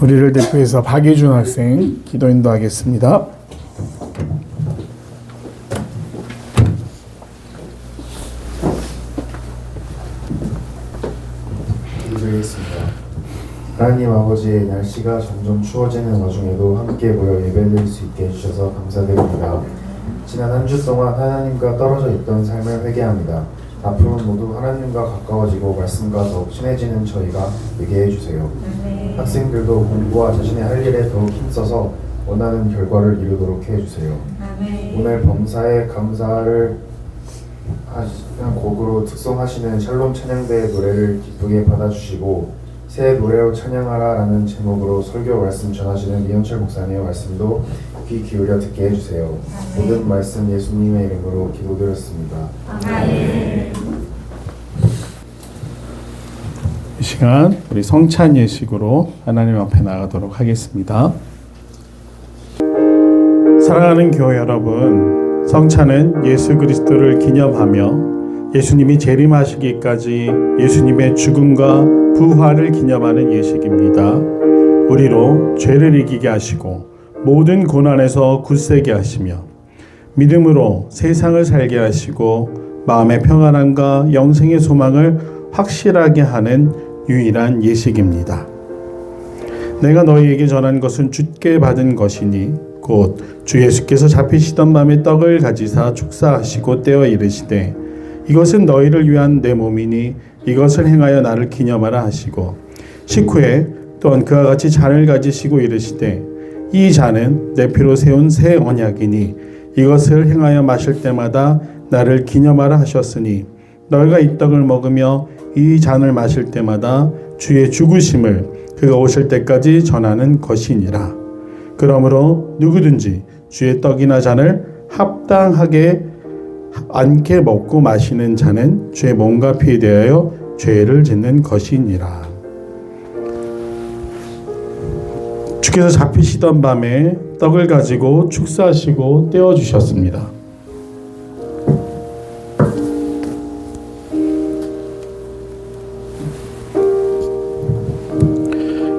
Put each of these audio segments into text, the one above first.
우리를 대표해서 박예준 학생 기도 인도하겠습니다. 기도드리겠습니다. 하나님 아버지, 날씨가 점점 추워지는 와중에도 함께 모여 예배드릴 수 있게 해주셔서 감사드립니다. 지난 한 주 동안 하나님과 떨어져 있던 삶을 회개합니다. 앞으로는 모두 하나님과 가까워지고 말씀과 더욱 친해지는 저희가 되게 해주세요. 학생들도 공부와 자신의 할 일에 더욱 힘써서 원하는 결과를 이루도록 해주세요. 오늘 범사에 감사를 하시는 곡으로 특송하시는 샬롬 찬양대의 노래를 기쁘게 받아주시고 새 노래로 찬양하라 라는 제목으로 설교 말씀 전하시는 이현철 목사님의 말씀도 귀 기울여 듣게 해주세요. 모든 말씀 예수님의 이름으로 기도드렸습니다. 이 시간 우리 성찬 예식으로 하나님 앞에 나가도록 하겠습니다. 사랑하는 교회 여러분, 성찬은 예수 그리스도를 기념하며 예수님이 재림하시기까지 예수님의 죽음과 부활을 기념하는 예식입니다. 우리로 죄를 이기게 하시고 모든 고난에서 굳세게 하시며 믿음으로 세상을 살게 하시고 마음의 평안함과 영생의 소망을 확실하게 하는 유일한 예식입니다. 내가 너희에게 전한 것은 주께 받은 것이니 곧 주 예수께서 잡히시던 밤에 떡을 가지사 축사하시고 떼어 이르시되 이것은 너희를 위한 내 몸이니 이것을 행하여 나를 기념하라 하시고 식후에 또한 그와 같이 잔을 가지시고 이르시되 이 잔은 내 피로 세운 새 언약이니 이것을 행하여 마실 때마다 나를 기념하라 하셨으니 너희가 이 떡을 먹으며 이 잔을 마실 때마다 주의 죽으심을 그가 오실 때까지 전하는 것이니라. 그러므로 누구든지 주의 떡이나 잔을 합당하게 않게 먹고 마시는 자는 주의 몸과 피에 대하여 죄를 짓는 것이니라. 주께서 잡히시던 밤에 떡을 가지고 축사하시고 떼어 주셨습니다.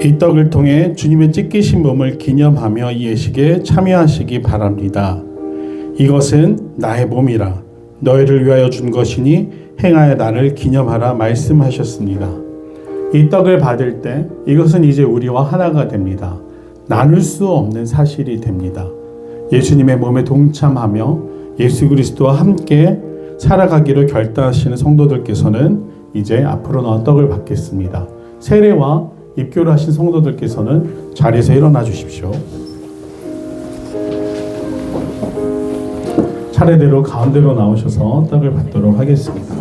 이 떡을 통해 주님의 찢기신 몸을 기념하며 이 예식에 참여하시기 바랍니다. 이것은 나의 몸이라 너희를 위하여 준 것이니 행하여 나를 기념하라 말씀하셨습니다. 이 떡을 받을 때 이것은 이제 우리와 하나가 됩니다. 나눌 수 없는 사실이 됩니다. 예수님의 몸에 동참하며 예수 그리스도와 함께 살아가기로 결단하시는 성도들께서는 이제 앞으로 떡을 받겠습니다. 세례와 입교를 하신 성도들께서는 자리에서 일어나 주십시오. 차례대로 가운데로 나오셔서 떡을 받도록 하겠습니다.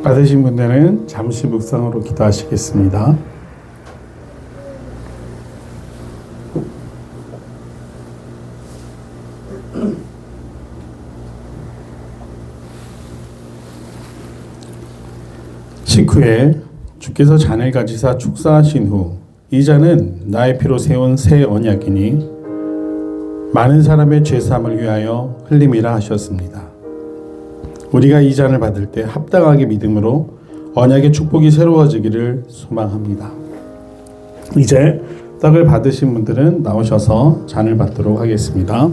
받으신 분들은 잠시 묵상으로 기도하시겠습니다. 식후에 주께서 잔을 가지사 축사하신 후 이 잔은 나의 피로 세운 새 언약이니 많은 사람의 죄사함을 위하여 흘림이라 하셨습니다. 우리가 이 잔을 받을 때 합당하게 믿음으로 언약의 축복이 새로워지기를 소망합니다. 이제 떡을 받으신 분들은 나오셔서 잔을 받도록 하겠습니다.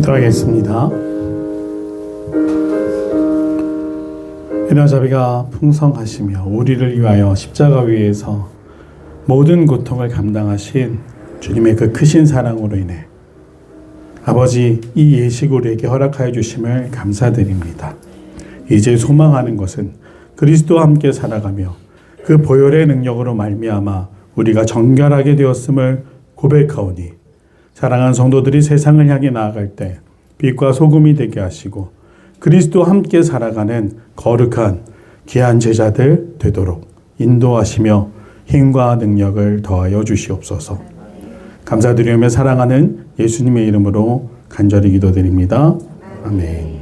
기도하겠습니다. 은혜자비가 풍성하시며 우리를 위하여 십자가 위에서 모든 고통을 감당하신 주님의 그 크신 사랑으로 인해 아버지 이 예식 우리에게 허락하여 주심을 감사드립니다. 이제 소망하는 것은 그리스도와 함께 살아가며 그 보혈의 능력으로 말미암아 우리가 정결하게 되었음을 고백하오니 사랑하는 성도들이 세상을 향해 나아갈 때 빛과 소금이 되게 하시고 그리스도와 함께 살아가는 거룩한 귀한 제자들 되도록 인도하시며 힘과 능력을 더하여 주시옵소서. 감사드리며 사랑하는 예수님의 이름으로 간절히 기도드립니다. 아멘.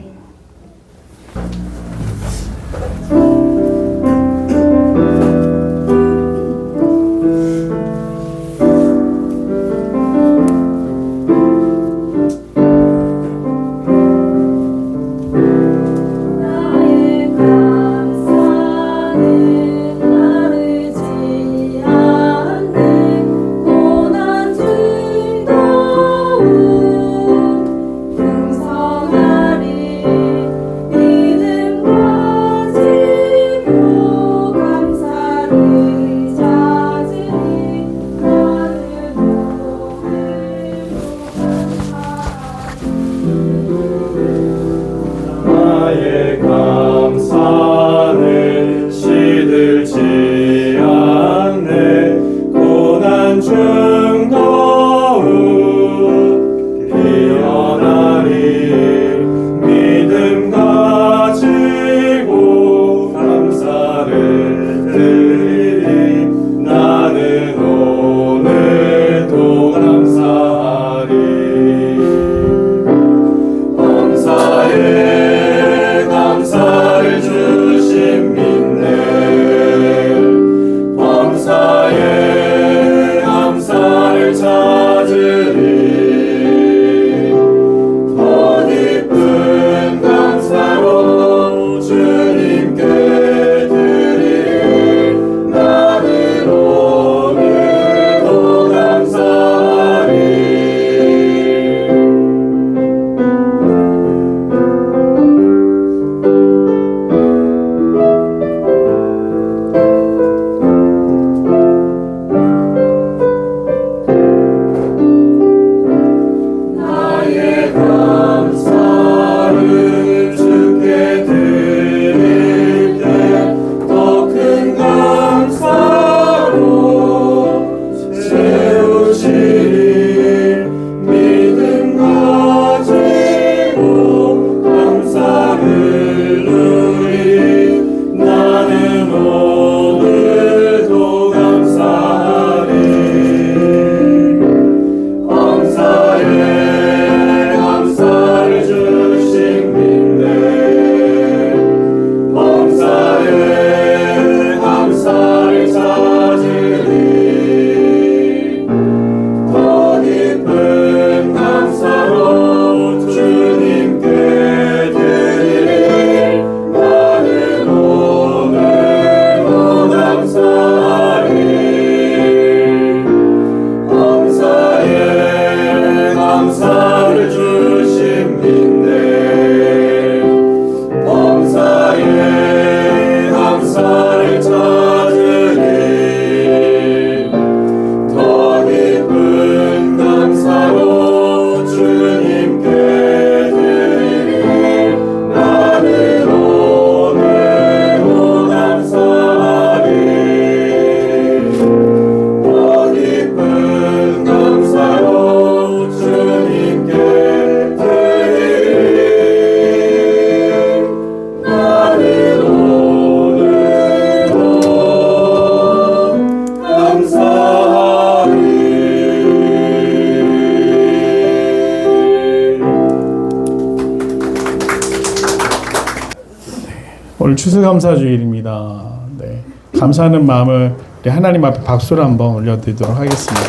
오늘 추수감사주일입니다. 네, 감사하는 마음을 우리 하나님 앞에 박수를 한번 올려드리도록 하겠습니다.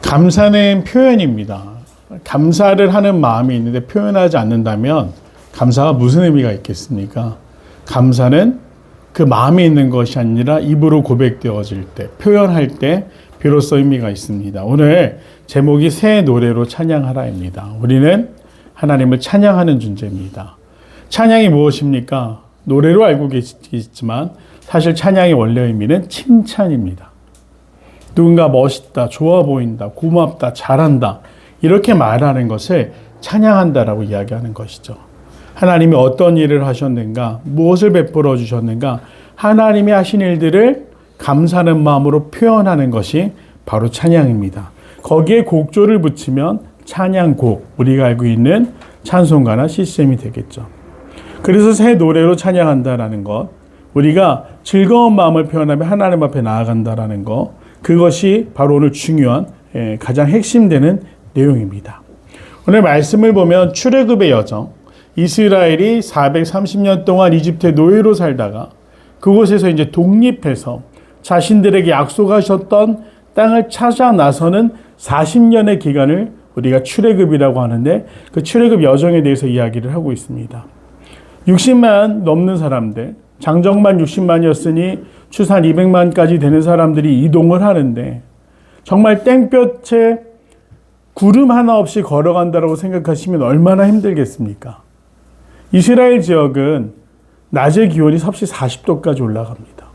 감사는 표현입니다. 감사를 하는 마음이 있는데 표현하지 않는다면 감사가 무슨 의미가 있겠습니까? 감사는 그 마음에 있는 것이 아니라 입으로 고백되어질 때, 표현할 때 비로소 의미가 있습니다. 오늘 제목이 새 노래로 찬양하라입니다. 우리는 하나님을 찬양하는 존재입니다. 찬양이 무엇입니까? 노래로 알고 계시겠지만 사실 찬양의 원래 의미는 칭찬입니다. 누군가 멋있다, 좋아 보인다, 고맙다, 잘한다 이렇게 말하는 것을 찬양한다라고 이야기하는 것이죠. 하나님이 어떤 일을 하셨는가, 무엇을 베풀어 주셨는가, 하나님이 하신 일들을 감사하는 마음으로 표현하는 것이 바로 찬양입니다. 거기에 곡조를 붙이면 찬양곡, 우리가 알고 있는 찬송가나 시스템이 되겠죠. 그래서 새 노래로 찬양한다라는 것, 우리가 즐거운 마음을 표현하며 하나님 앞에 나아간다라는 것, 그것이 바로 오늘 중요한 가장 핵심되는 내용입니다. 오늘 말씀을 보면 출애굽의 여정, 이스라엘이 430년 동안 이집트의 노예로 살다가 그곳에서 이제 독립해서 자신들에게 약속하셨던 땅을 찾아 나서는 40년의 기간을 우리가 출애굽이라고 하는데 그 출애굽 여정에 대해서 이야기를 하고 있습니다. 60만 넘는 사람들, 장정만 60만이었으니 추산 200만까지 되는 사람들이 이동을 하는데 정말 땡볕에 구름 하나 없이 걸어간다고 생각하시면 얼마나 힘들겠습니까? 이스라엘 지역은 낮의 기온이 섭씨 40도까지 올라갑니다.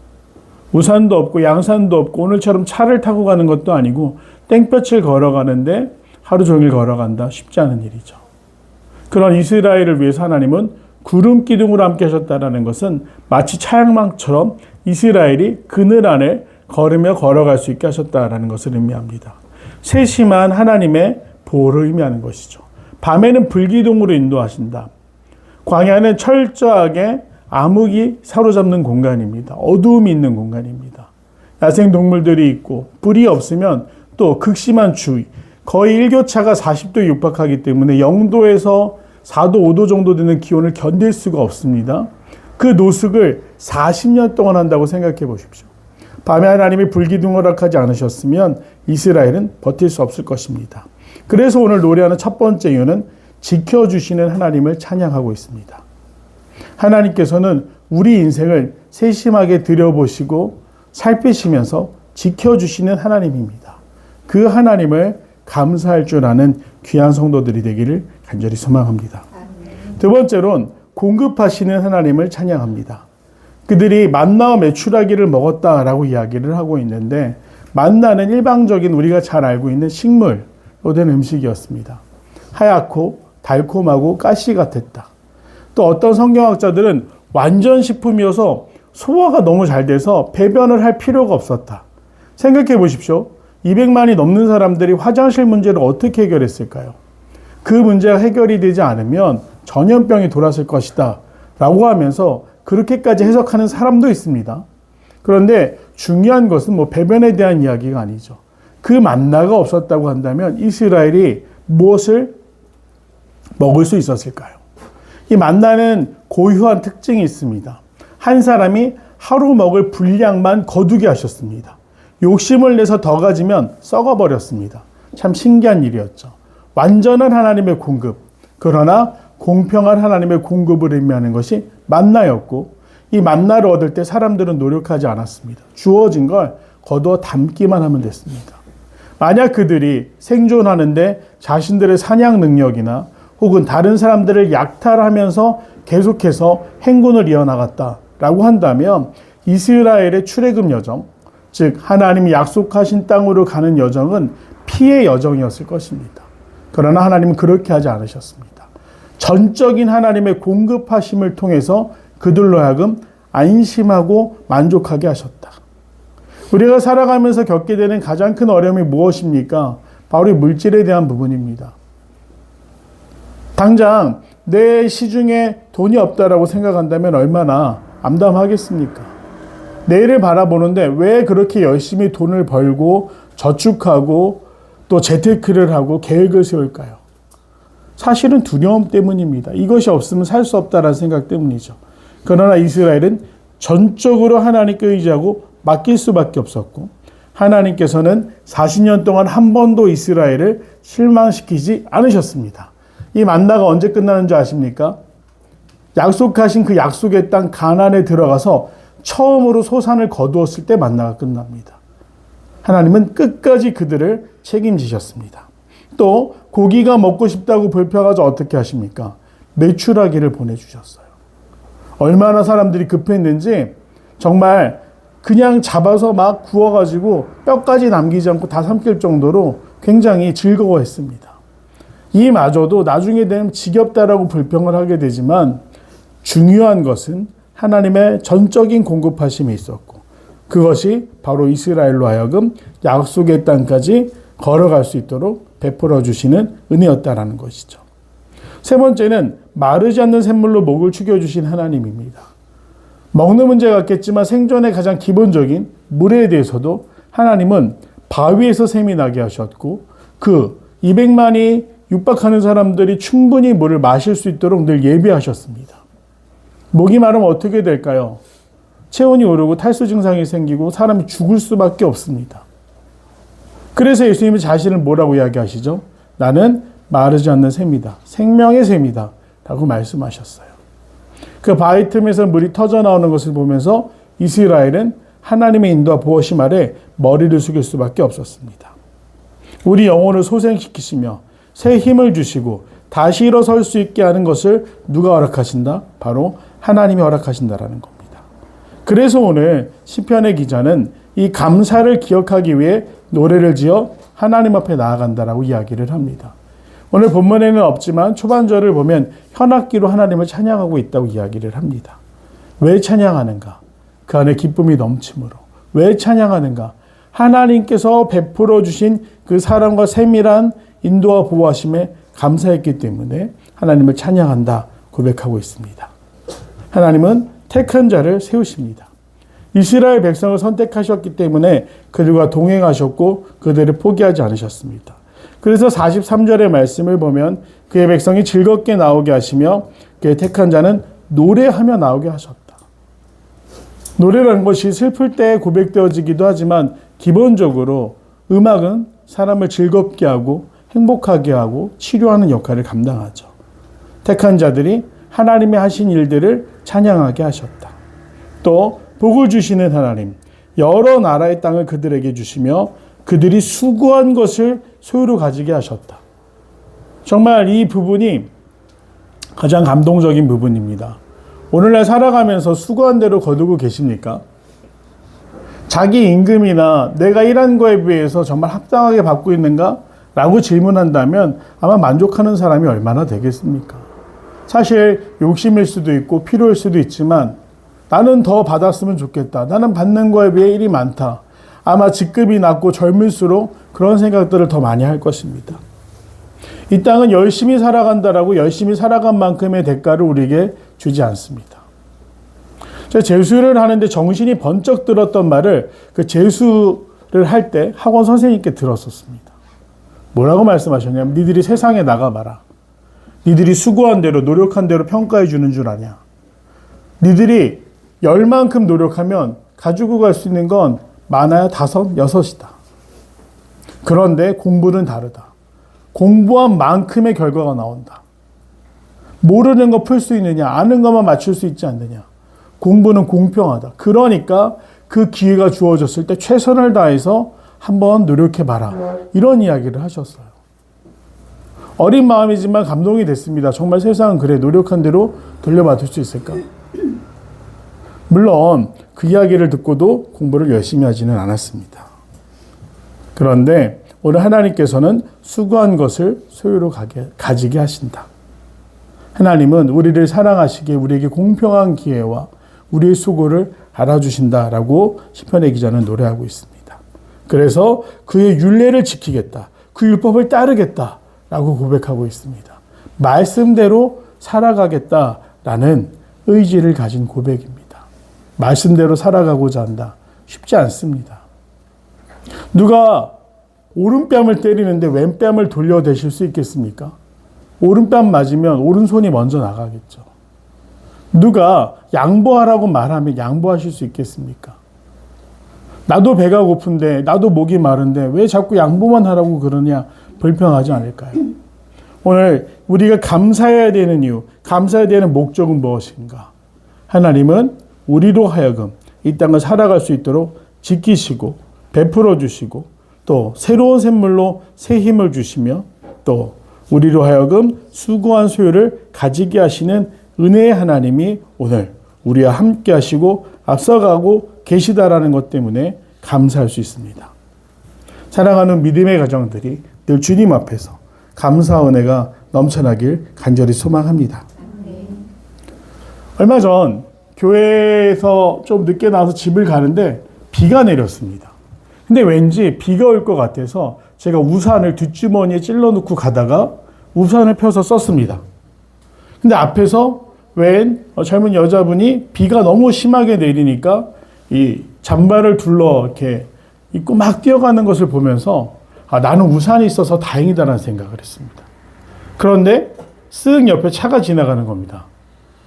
우산도 없고 양산도 없고 오늘처럼 차를 타고 가는 것도 아니고 땡볕을 걸어가는데 하루 종일 걸어간다 쉽지 않은 일이죠. 그런 이스라엘을 위해서 하나님은 구름 기둥으로 함께 하셨다는 것은 마치 차양망처럼 이스라엘이 그늘 안에 걸으며 걸어갈 수 있게 하셨다는 것을 의미합니다. 세심한 하나님의 보호를 의미하는 것이죠. 밤에는 불기둥으로 인도하신다. 광야는 철저하게 암흑이 사로잡는 공간입니다. 어두움이 있는 공간입니다. 야생동물들이 있고 불이 없으면 또 극심한 추위, 거의 일교차가 40도에 육박하기 때문에 0도에서 4도, 5도 정도 되는 기온을 견딜 수가 없습니다. 그 노숙을 40년 동안 한다고 생각해 보십시오. 밤에 하나님이 불기둥을 허락하지 않으셨으면 이스라엘은 버틸 수 없을 것입니다. 그래서 오늘 노래하는 첫 번째 이유는 지켜주시는 하나님을 찬양하고 있습니다. 하나님께서는 우리 인생을 세심하게 들여보시고 살피시면서 지켜주시는 하나님입니다. 그 하나님을 감사할 줄 아는 귀한 성도들이 되기를 간절히 소망합니다. 두 번째로는 공급하시는 하나님을 찬양합니다. 그들이 만나와 메추라기를 먹었다라고 이야기를 하고 있는데 만나는 일방적인 우리가 잘 알고 있는 식물로 된 음식이었습니다. 하얗고 달콤하고 가시 같았다. 또 어떤 성경학자들은 완전 식품이어서 소화가 너무 잘 돼서 배변을 할 필요가 없었다. 생각해 보십시오. 200만이 넘는 사람들이 화장실 문제를 어떻게 해결했을까요? 그 문제가 해결이 되지 않으면 전염병이 돌았을 것이다 라고 하면서 그렇게까지 해석하는 사람도 있습니다. 그런데 중요한 것은 배변에 대한 이야기가 아니죠. 그 만나가 없었다고 한다면 이스라엘이 무엇을 먹을 수 있었을까요? 이 만나는 고유한 특징이 있습니다. 한 사람이 하루 먹을 분량만 거두게 하셨습니다. 욕심을 내서 더 가지면 썩어버렸습니다. 참 신기한 일이었죠. 완전한 하나님의 공급, 그러나 공평한 하나님의 공급을 의미하는 것이 만나였고 이 만나를 얻을 때 사람들은 노력하지 않았습니다. 주어진 걸 거두어 담기만 하면 됐습니다. 만약 그들이 생존하는데 자신들의 사냥 능력이나 혹은 다른 사람들을 약탈하면서 계속해서 행군을 이어나갔다라고 한다면 이스라엘의 출애굽 여정, 즉 하나님이 약속하신 땅으로 가는 여정은 피해 여정이었을 것입니다. 그러나 하나님은 그렇게 하지 않으셨습니다. 전적인 하나님의 공급하심을 통해서 그들로 하여금 안심하고 만족하게 하셨다. 우리가 살아가면서 겪게 되는 가장 큰 어려움이 무엇입니까? 바로 이 물질에 대한 부분입니다. 당장 내 시중에 돈이 없다라고 생각한다면 얼마나 암담하겠습니까? 내일을 바라보는데 왜 그렇게 열심히 돈을 벌고 저축하고 또 재테크를 하고 계획을 세울까요? 사실은 두려움 때문입니다. 이것이 없으면 살 수 없다라는 생각 때문이죠. 그러나 이스라엘은 전적으로 하나님께 의지하고 맡길 수밖에 없었고 하나님께서는 40년 동안 한 번도 이스라엘을 실망시키지 않으셨습니다. 이 만나가 언제 끝나는 줄 아십니까? 약속하신 그 약속의 땅 가나안에 들어가서 처음으로 소산을 거두었을 때 만나가 끝납니다. 하나님은 끝까지 그들을 책임지셨습니다. 또 고기가 먹고 싶다고 불평하자 어떻게 하십니까? 메추라기를 보내주셨어요. 얼마나 사람들이 급했는지 정말 그냥 잡아서 막 구워가지고 뼈까지 남기지 않고 다 삼킬 정도로 굉장히 즐거워했습니다. 이마저도 나중에 되면 지겹다라고 불평을 하게 되지만 중요한 것은 하나님의 전적인 공급하심이 있었고 그것이 바로 이스라엘로 하여금 약속의 땅까지 걸어갈 수 있도록 베풀어 주시는 은혜였다라는 것이죠. 세 번째는 마르지 않는 샘물로 목을 축여주신 하나님입니다. 먹는 문제 같겠지만 생존의 가장 기본적인 물에 대해서도 하나님은 바위에서 샘이 나게 하셨고 그 200만이 육박하는 사람들이 충분히 물을 마실 수 있도록 늘 예비하셨습니다. 목이 마르면 어떻게 될까요? 체온이 오르고 탈수 증상이 생기고 사람이 죽을 수밖에 없습니다. 그래서 예수님이 자신을 뭐라고 이야기하시죠? 나는 마르지 않는 샘이다. 생명의 샘이다. 라고 말씀하셨어요. 그 바위 틈에서 물이 터져 나오는 것을 보면서 이스라엘은 하나님의 인도와 보호심 아래 머리를 숙일 수밖에 없었습니다. 우리 영혼을 소생시키시며 새 힘을 주시고 다시 일어설 수 있게 하는 것을 누가 허락하신다? 바로 하나님이 허락하신다라는 겁니다. 그래서 오늘 시편의 기자는 이 감사를 기억하기 위해 노래를 지어 하나님 앞에 나아간다라고 이야기를 합니다. 오늘 본문에는 없지만 초반절을 보면 현악기로 하나님을 찬양하고 있다고 이야기를 합니다. 왜 찬양하는가? 그 안에 기쁨이 넘침으로. 왜 찬양하는가? 하나님께서 베풀어 주신 그 사랑과 세밀한 인도와 보호하심에 감사했기 때문에 하나님을 찬양한다 고백하고 있습니다. 하나님은 택한 자를 세우십니다. 이스라엘 백성을 선택하셨기 때문에 그들과 동행하셨고 그들을 포기하지 않으셨습니다. 그래서 43절의 말씀을 보면 그의 백성이 즐겁게 나오게 하시며 그의 택한 자는 노래하며 나오게 하셨다. 노래라는 것이 슬플 때 고백되어지기도 하지만 기본적으로 음악은 사람을 즐겁게 하고 행복하게 하고 치료하는 역할을 감당하죠. 택한 자들이 하나님의 하신 일들을 찬양하게 하셨다. 또 복을 주시는 하나님, 여러 나라의 땅을 그들에게 주시며 그들이 수고한 것을 소유로 가지게 하셨다. 정말 이 부분이 가장 감동적인 부분입니다. 오늘날 살아가면서 수고한 대로 거두고 계십니까? 자기 임금이나 내가 일한 거에 비해서 정말 합당하게 받고 있는가? 라고 질문한다면 아마 만족하는 사람이 얼마나 되겠습니까? 사실 욕심일 수도 있고 필요일 수도 있지만 나는 더 받았으면 좋겠다. 나는 받는 거에 비해 일이 많다. 아마 직급이 낮고 젊을수록 그런 생각들을 더 많이 할 것입니다. 이 땅은 열심히 살아간다라고 열심히 살아간 만큼의 대가를 우리에게 주지 않습니다. 제가 재수를 하는데 정신이 번쩍 들었던 말을 그 재수를 할 때 학원 선생님께 들었었습니다. 뭐라고 말씀하셨냐면 니들이 세상에 나가봐라. 니들이 수고한 대로 노력한 대로 평가해 주는 줄 아냐. 니들이 열만큼 노력하면 가지고 갈 수 있는 건 많아야 5, 6이다. 그런데 공부는 다르다. 공부한 만큼의 결과가 나온다. 모르는 거 풀 수 있느냐, 아는 것만 맞출 수 있지 않느냐. 공부는 공평하다. 그러니까 그 기회가 주어졌을 때 최선을 다해서 한번 노력해봐라. 이런 이야기를 하셨어요. 어린 마음이지만 감동이 됐습니다. 정말 세상은 그래. 노력한 대로 돌려받을 수 있을까? 물론 그 이야기를 듣고도 공부를 열심히 하지는 않았습니다. 그런데 오늘 하나님께서는 수고한 것을 소유로 가지게 하신다. 하나님은 우리를 사랑하시기에 우리에게 공평한 기회와 우리의 수고를 알아주신다라고 시편의 기자는 노래하고 있습니다. 그래서 그의 율례를 지키겠다. 그 율법을 따르겠다라고 고백하고 있습니다. 말씀대로 살아가겠다라는 의지를 가진 고백입니다. 말씀대로 살아가고자 한다. 쉽지 않습니다. 누가 오른뺨을 때리는데 왼뺨을 돌려대실 수 있겠습니까? 오른뺨 맞으면 오른손이 먼저 나가겠죠. 누가 양보하라고 말하면 양보하실 수 있겠습니까? 나도 배가 고픈데 나도 목이 마른데 왜 자꾸 양보만 하라고 그러냐 불평하지 않을까요? 오늘 우리가 감사해야 되는 이유, 감사해야 되는 목적은 무엇인가? 하나님은 우리로 하여금 이 땅을 살아갈 수 있도록 지키시고 베풀어 주시고 또 새로운 샘물로 새 힘을 주시며 또 우리로 하여금 수고한 소유를 가지게 하시는 은혜의 하나님이 오늘 우리와 함께 하시고 앞서가고 계시다라는 것 때문에 감사할 수 있습니다. 사랑하는 믿음의 가정들이 늘 주님 앞에서 감사 은혜가 넘쳐나길 간절히 소망합니다. 얼마 전 교회에서 좀 늦게 나와서 집을 가는데 비가 내렸습니다. 근데 왠지 비가 올 것 같아서 제가 우산을 뒷주머니에 찔러 넣고 가다가 우산을 펴서 썼습니다. 근데 앞에서 웬 젊은 여자분이 비가 너무 심하게 내리니까 이 잠바를 둘러 이렇게 입고 막 뛰어가는 것을 보면서 나는 우산이 있어서 다행이다라는 생각을 했습니다. 그런데 쓱 옆에 차가 지나가는 겁니다.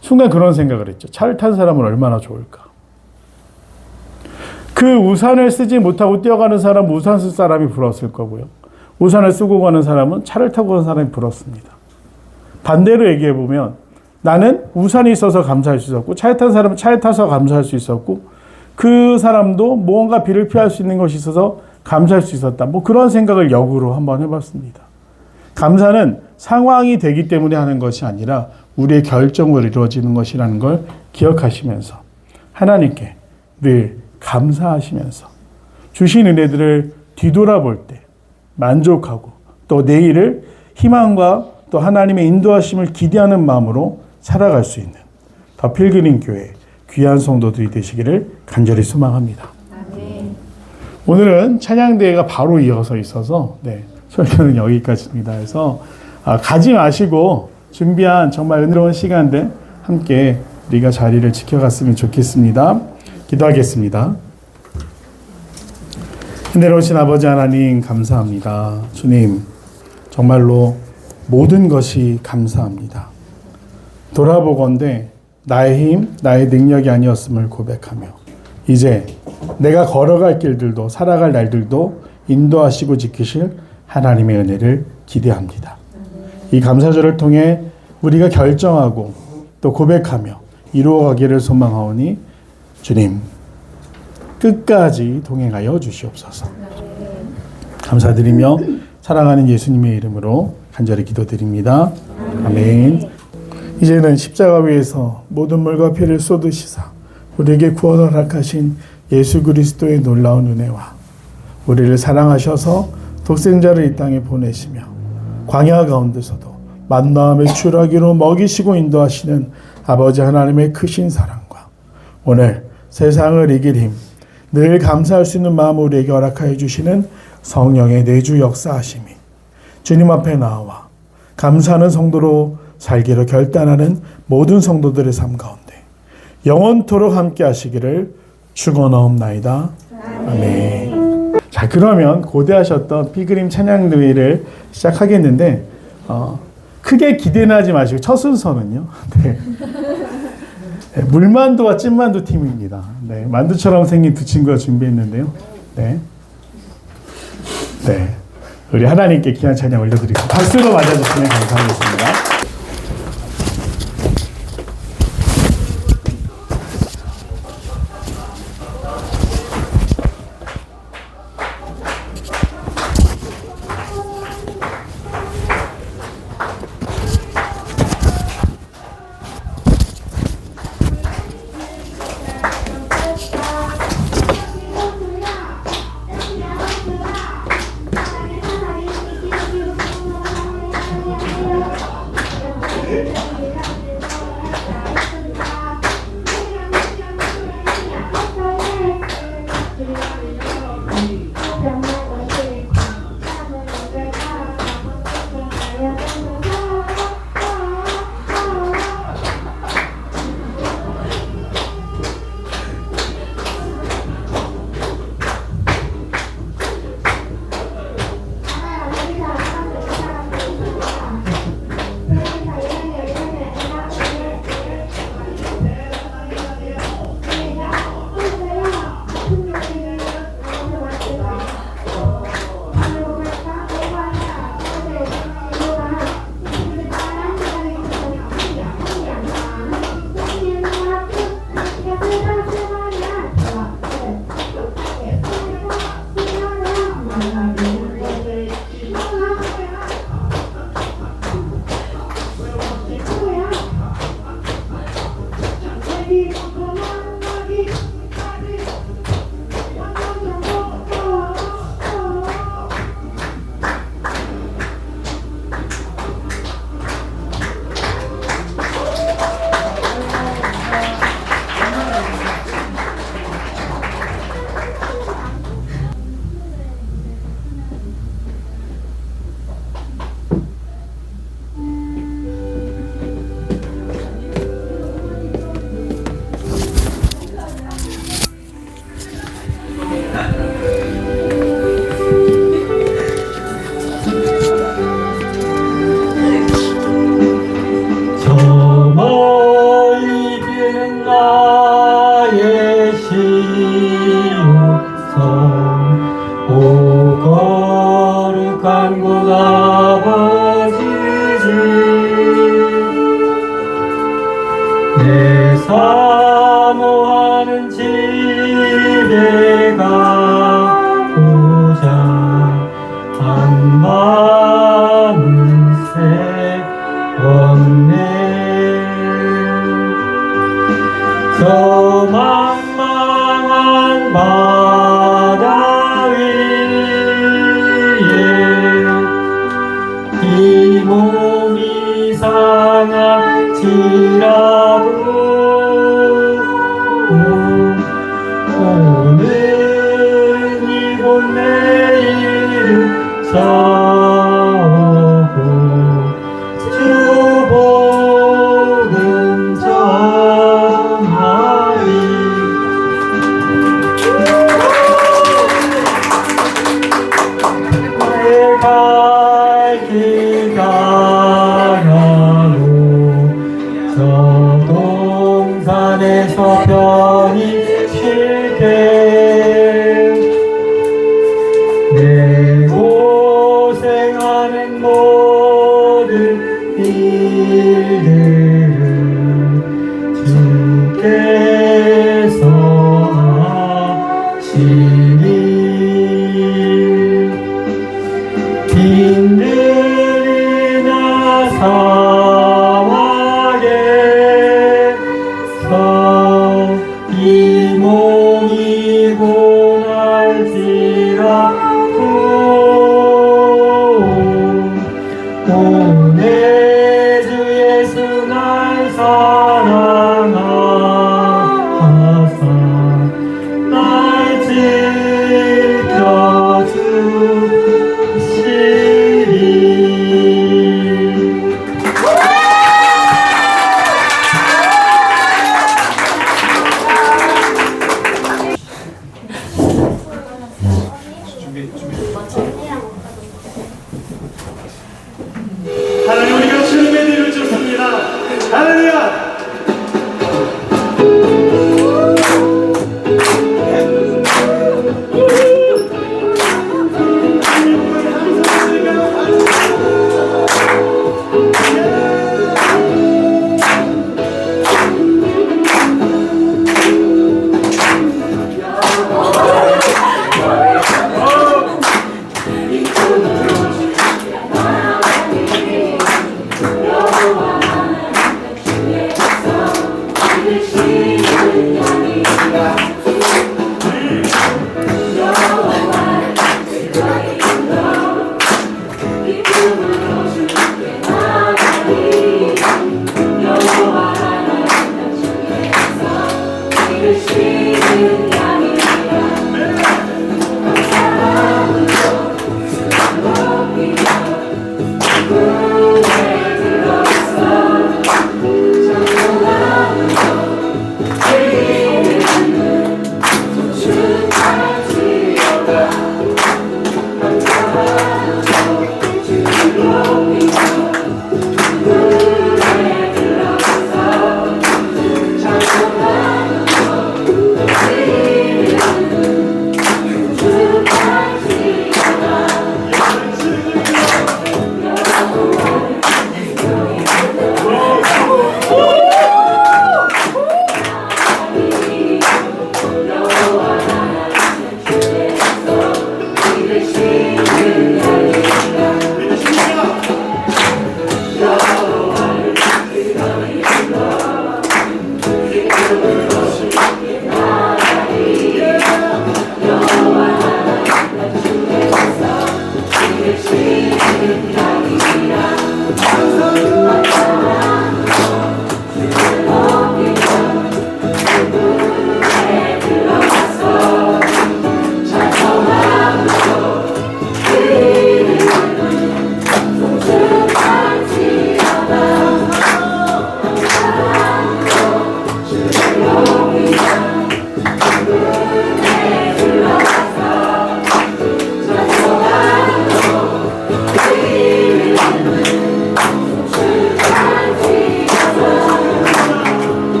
순간 그런 생각을 했죠. 차를 탄 사람은 얼마나 좋을까. 그 우산을 쓰지 못하고 뛰어가는 사람은 우산 쓸 사람이 부러웠을 거고요. 우산을 쓰고 가는 사람은 차를 타고 가는 사람이 부럽습니다. 반대로 얘기해 보면 나는 우산이 있어서 감사할 수 있었고 차에 탄 사람은 차에 타서 감사할 수 있었고 그 사람도 무언가 비를 피할 수 있는 것이 있어서 감사할 수 있었다. 뭐 그런 생각을 역으로 한번 해봤습니다. 감사는 상황이 되기 때문에 하는 것이 아니라 우리의 결정으로 이루어지는 것이라는 걸 기억하시면서 하나님께 늘 감사하시면서 주신 은혜들을 뒤돌아볼 때 만족하고 또 내일을 희망과 또 하나님의 인도하심을 기대하는 마음으로 살아갈 수 있는 더 필그림 교회 귀한 성도들이 되시기를 간절히 소망합니다. 오늘은 찬양대회가 바로 이어서 있어서 설교는 여기까지입니다. 그래서 가지 마시고 준비한 정말 은혜로운 시간들 함께 우리가 자리를 지켜갔으면 좋겠습니다. 기도하겠습니다. 은혜로우신 아버지 하나님 감사합니다. 주님 정말로 모든 것이 감사합니다. 돌아보건대 나의 힘, 나의 능력이 아니었음을 고백하며 이제 내가 걸어갈 길들도 살아갈 날들도 인도하시고 지키실 하나님의 은혜를 기대합니다. 이 감사절을 통해 우리가 결정하고 또 고백하며 이루어가기를 소망하오니 주님 끝까지 동행하여 주시옵소서. 감사드리며 사랑하는 예수님의 이름으로 간절히 기도드립니다. 아멘. 이제는 십자가 위에서 모든 물과 피를 쏟으시사 우리에게 구원을 허락하신 예수 그리스도의 놀라운 은혜와 우리를 사랑하셔서 독생자를 이 땅에 보내시며 광야 가운데서도 만나함의 추락기로 먹이시고 인도하시는 아버지 하나님의 크신 사랑과 오늘 세상을 이길 힘, 늘 감사할 수 있는 마음을 우리에게 허락하여 주시는 성령의 내주 역사하심이 주님 앞에 나와 감사하는 성도로 살기로 결단하는 모든 성도들의 삶 가운데 영원토록 함께 하시기를 축원하옵나이다. 아멘. 자, 그러면 고대하셨던 피그림 찬양대회를 시작하겠는데 크게 기대는 하지 마시고 첫 순서는요. 물만두와 찐만두 팀입니다. 만두처럼 생긴 두 친구가 준비했는데요. 우리 하나님께 귀한 찬양 올려드리고 박수로 맞아주시면 감사하겠습니다. 오늘 이곳 내일은 저고 주 복음 전하리. 나의 갈 길 가라로 저 동산에서 편히 쉴게. 내 고생하는 모든 일들을 주께서 하시니 힘들이나 사막에서 이 몸이 고날지라도 오늘 주 예수 날 사랑하사 날 지켜주시리. 하나님 우리가 주님의 뒤를 쫓습니다. 할렐루야.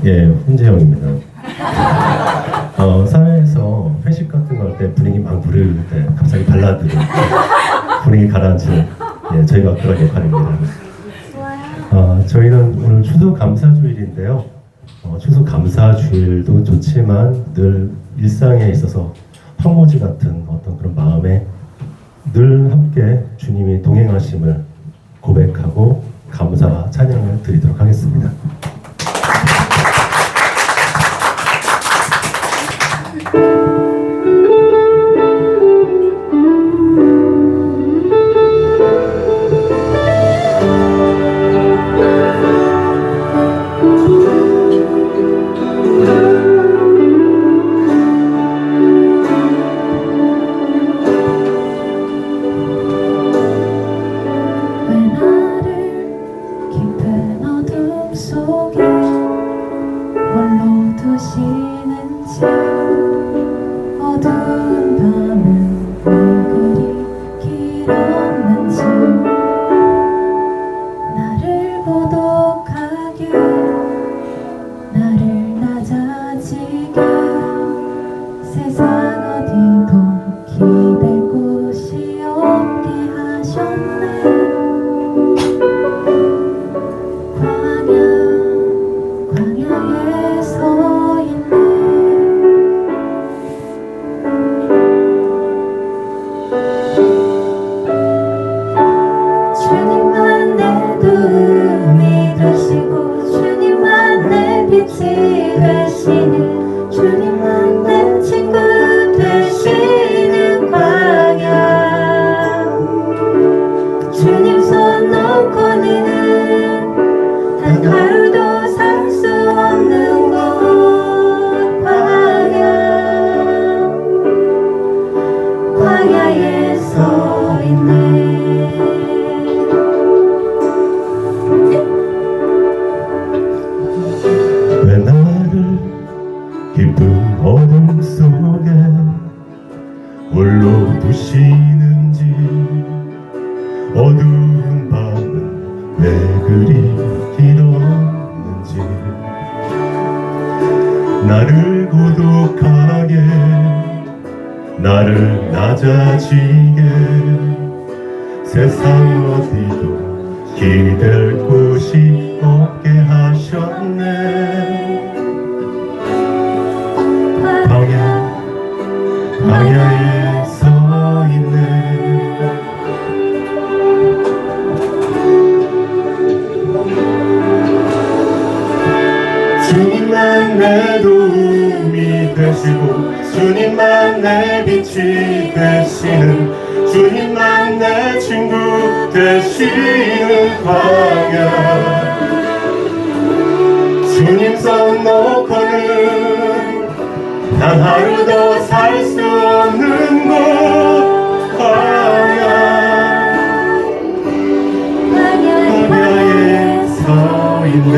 예, 훈재형입니다. 사회에서 회식 같은 거 할 때 분위기 막 부를 때 갑자기 발라드 분위기 가라앉히는 저희가 그런 역할입니다. 저희는 오늘 추수감사주일인데요. 추수감사주일도 좋지만 늘 일상에 있어서 황무지 같은 어떤 그런 마음에 늘 함께 주님이 동행하심을 고백하고 감사와 찬양을 드리도록 하겠습니다. 왜 그리 길었는지 나를 고독하게 나를 낮아지게 세상 어디도 기댈 곳이 없게 하셨네. 광야에 서 있네. 주님만 내 도움이 되시고 주님만 내 빛이 되시는 주님만 내 친구 되시는 광야. 주님 손 놓고는 단 하루도 살 수 없는 곳 광야. 광야에 서 있네.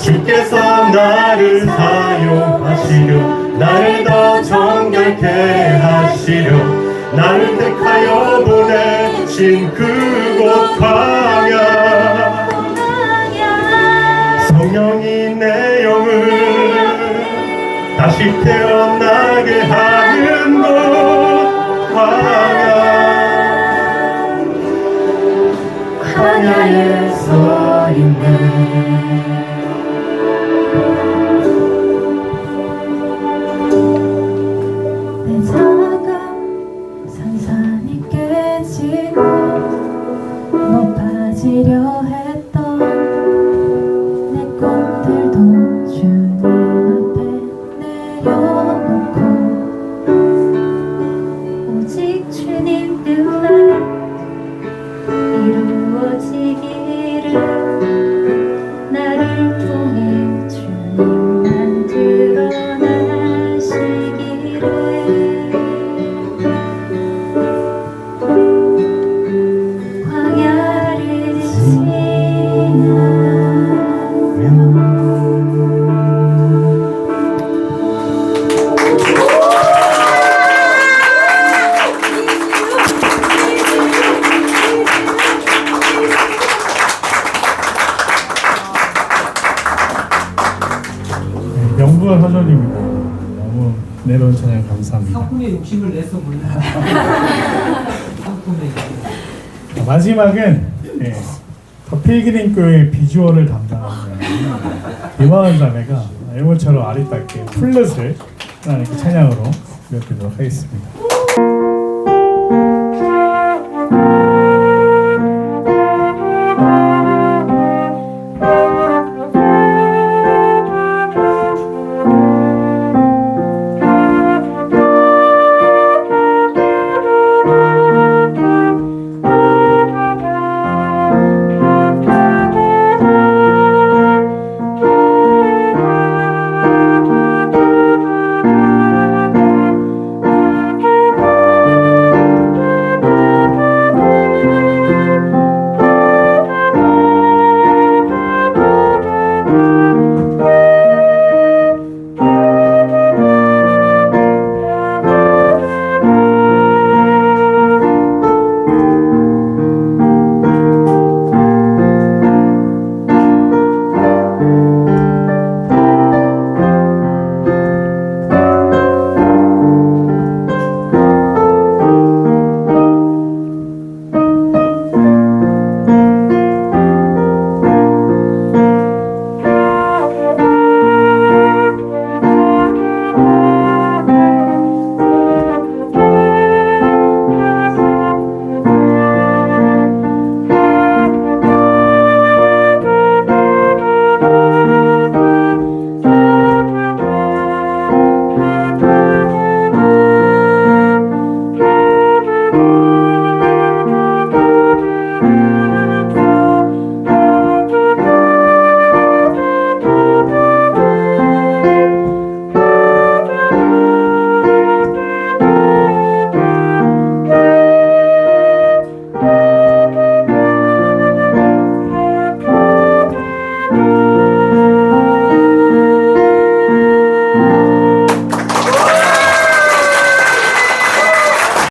주께서 나를 사용하시려 나를 더 정결케 하시려 나를 택하여 보내신 그곳 광야. 성령이 내 영을 다시 태어나게 하는 곳 광야. 광야에 서 있네. 내 작은 산산이 깨지고 높아지려 했던 내 꿈들도 주님 앞에 내려놓고 오직 주님 뜻만 이루어지기를 나를 통해 주님만 드러나시기를 광야를 영부가 사전입니다. 너무 내려온 찬양 감사합니다. 상품에 욕심을 내서 몰라. 상품에. 마지막은 더 필그림 교회 비주얼을 담당하는 이만한 자매가 일본처럼 아리따게 플룻을 하나님께 찬양으로 드리도록 하겠습니다.